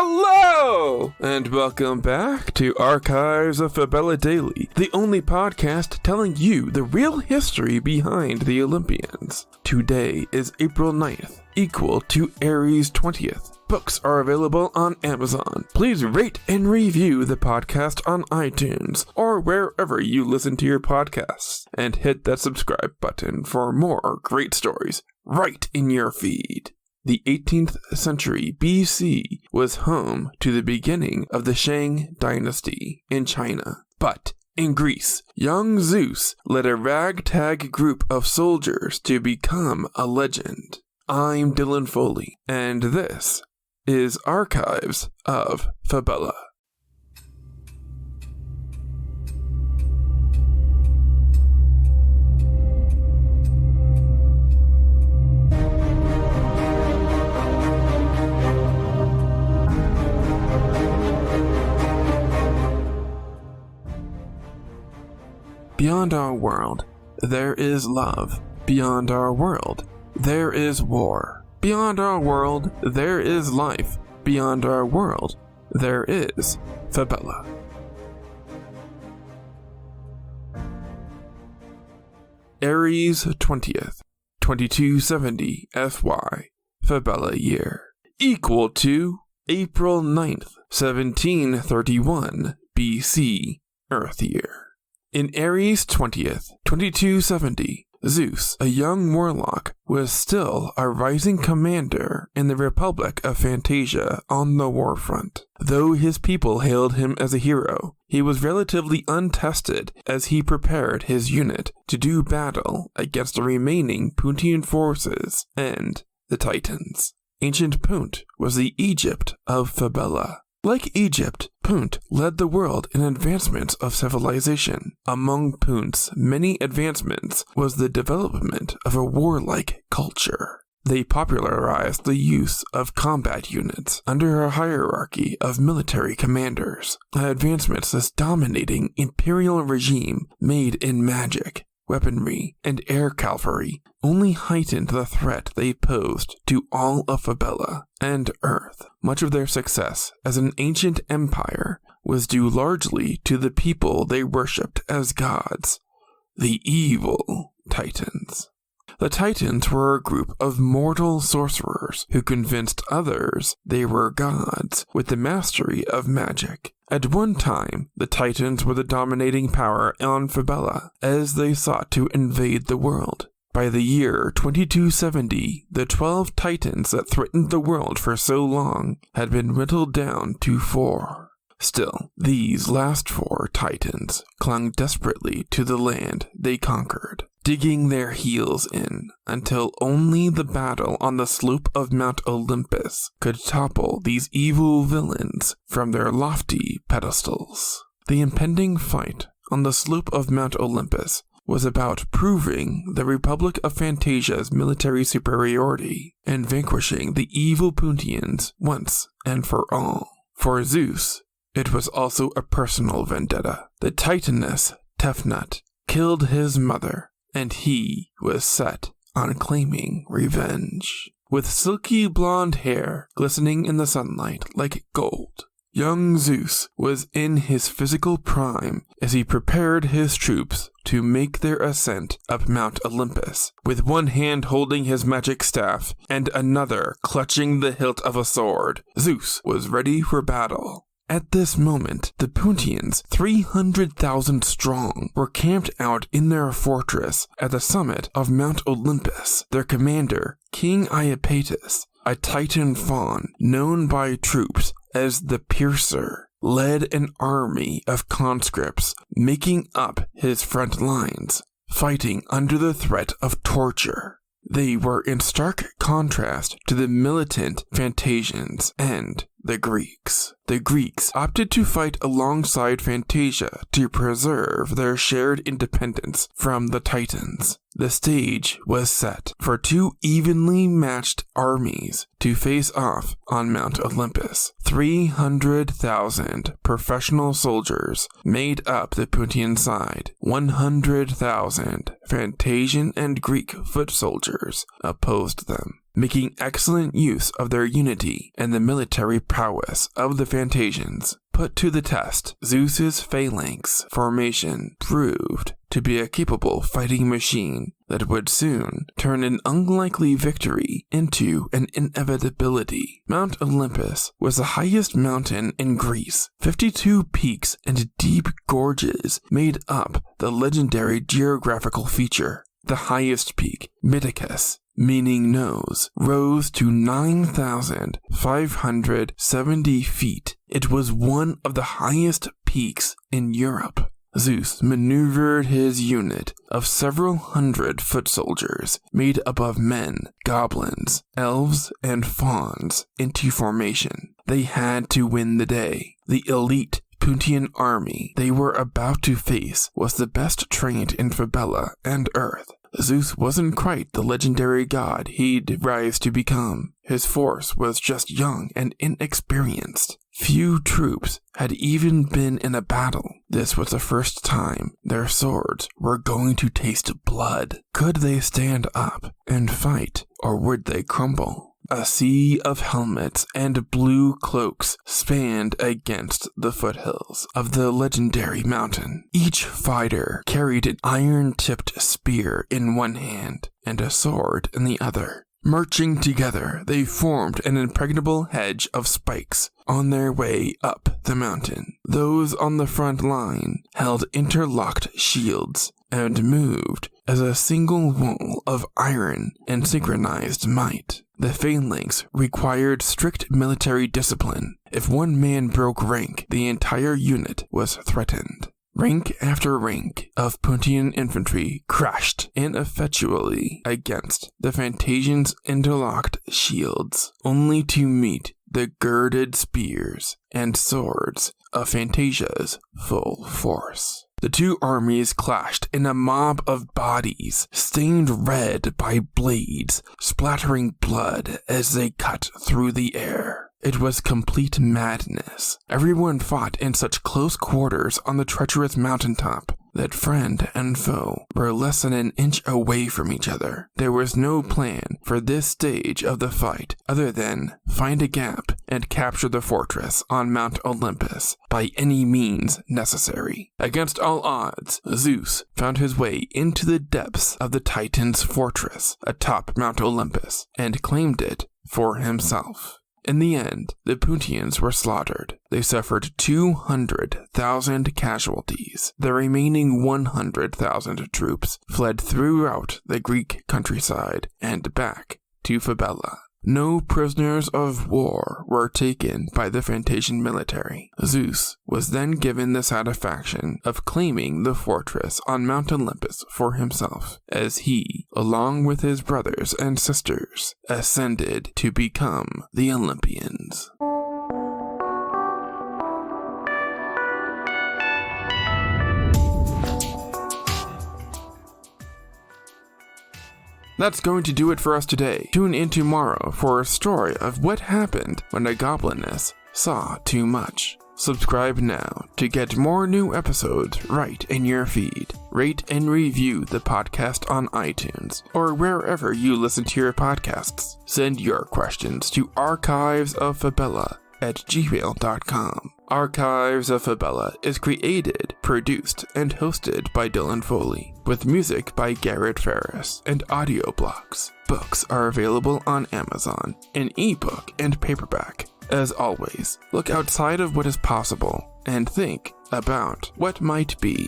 Hello! And welcome back to Archives of Fabella Daily, the only podcast telling you the real history behind the Olympians. Today is April 9th, equal to Aries 20th. Books are available on Amazon. Please rate and review the podcast on iTunes or wherever you listen to your podcasts. And hit that subscribe button for more great stories right in your feed. The 18th century BC was home to the beginning of the Shang dynasty in China. But in Greece, young Zeus led a ragtag group of soldiers to become a legend. I'm Dylan Foley, and this is Archives of Fabella. Beyond our world, there is love. Beyond our world, there is war. Beyond our world, there is life. Beyond our world, there is Fabella. Aries 20th, 2270 FY, Fabella year, equal to April 9th, 1731 BC, Earth year. In Aries 20th, 2270, Zeus, a young warlock, was still a rising commander in the Republic of Fantasia on the warfront. Though his people hailed him as a hero, he was relatively untested as he prepared his unit to do battle against the remaining Puntian forces and the Titans. Ancient Punt was the Egypt of Fabella. Like Egypt, Punt led the world in advancements of civilization. Among Punt's many advancements was the development of a warlike culture. They popularized the use of combat units under a hierarchy of military commanders, advancements this dominating imperial regime made in magic, weaponry, and air cavalry only heightened the threat they posed to all of Fabella and Earth. Much of their success as an ancient empire was due largely to the people they worshipped as gods, the evil Titans. The Titans were a group of mortal sorcerers who convinced others they were gods with the mastery of magic. At one time, the Titans were the dominating power on Fabella as they sought to invade the world. By the year 2270, the 12 Titans that threatened the world for so long had been whittled down to 4. Still, these last 4 Titans clung desperately to the land they conquered, digging their heels in until only the battle on the slope of Mount Olympus could topple these evil villains from their lofty pedestals. The impending fight on the slope of Mount Olympus was about proving the Republic of Fantasia's military superiority and vanquishing the evil Puntians once and for all. For Zeus, it was also a personal vendetta. The Titaness Tefnut killed his mother, and he was set on claiming revenge. With silky blonde hair glistening in the sunlight like gold, young Zeus was in his physical prime as he prepared his troops to make their ascent up Mount Olympus, with one hand holding his magic staff and another clutching the hilt of a sword. Zeus was ready for battle. At this moment, the Puntians, 300,000 strong, were camped out in their fortress at the summit of Mount Olympus. Their commander, King Iapetus, a Titan faun known by troops as the Piercer, led an army of conscripts making up his front lines, fighting under the threat of torture. They were in stark contrast to the militant Fantasians and the Greeks. The Greeks opted to fight alongside Fantasia to preserve their shared independence from the Titans. The stage was set for 2 evenly matched armies to face off on Mount Olympus. 300,000 professional soldiers made up the Puntian side. 100,000 Fantasian and Greek foot soldiers opposed them. making excellent use of their unity and the military prowess of the Phantasians. Put to the test, Zeus's phalanx formation proved to be a capable fighting machine that would soon turn an unlikely victory into an inevitability. Mount Olympus was the highest mountain in Greece. 52 peaks and deep gorges made up the legendary geographical feature. The highest peak, Myticus, meaning nose, rose to 9,570 feet. It was one of the highest peaks in Europe. Zeus maneuvered his unit of several hundred foot soldiers made up of men, goblins, elves, and fauns into formation. They had to win the day. The elite Puntian army they were about to face was the best trained in Fabella and Earth. Zeus wasn't quite the legendary god he'd rise to become. His force was just young and inexperienced. Few troops had even been in a battle. This was the first time their swords were going to taste blood. Could they stand up and fight, or would they crumble? A sea of helmets and blue cloaks spanned against the foothills of the legendary mountain. Each fighter carried an iron-tipped spear in one hand and a sword in the other. Marching together, they formed an impregnable hedge of spikes on their way up the mountain. Those on the front line held interlocked shields and moved as a single wall of iron and synchronized might. The phalanx required strict military discipline. If one man broke rank, the entire unit was threatened. Rank after rank of Puntian infantry crashed ineffectually against the Phantasians' interlocked shields, only to meet the girded spears and swords of Phantasia's full force. The two armies clashed in a mob of bodies, stained red by blades, splattering blood as they cut through the air. It was complete madness. Everyone fought in such close quarters on the treacherous mountaintop that friend and foe were less than an inch away from each other. There was no plan for this stage of the fight other than find a gap and capture the fortress on Mount Olympus by any means necessary. Against all odds, Zeus found his way into the depths of the Titan's fortress atop Mount Olympus and claimed it for himself. In the end, the Puntians were slaughtered. They suffered 200,000 casualties. The remaining 100,000 troops fled throughout the Greek countryside and back to Fabella. No prisoners of war were taken by the Phantasian military. Zeus was then given the satisfaction of claiming the fortress on Mount Olympus for himself, as he, along with his brothers and sisters, ascended to become the Olympians. That's going to do it for us today. Tune in tomorrow for a story of what happened when a gobliness saw too much. Subscribe now to get more new episodes right in your feed. Rate and review the podcast on iTunes or wherever you listen to your podcasts. Send your questions to archivesoffabella@gmail.com. Archives of Fabella is created, produced, and hosted by Dylan Foley, with music by Garrett Ferris and audio blocks. Books are available on Amazon in ebook and paperback. As always, look outside of what is possible and think about what might be.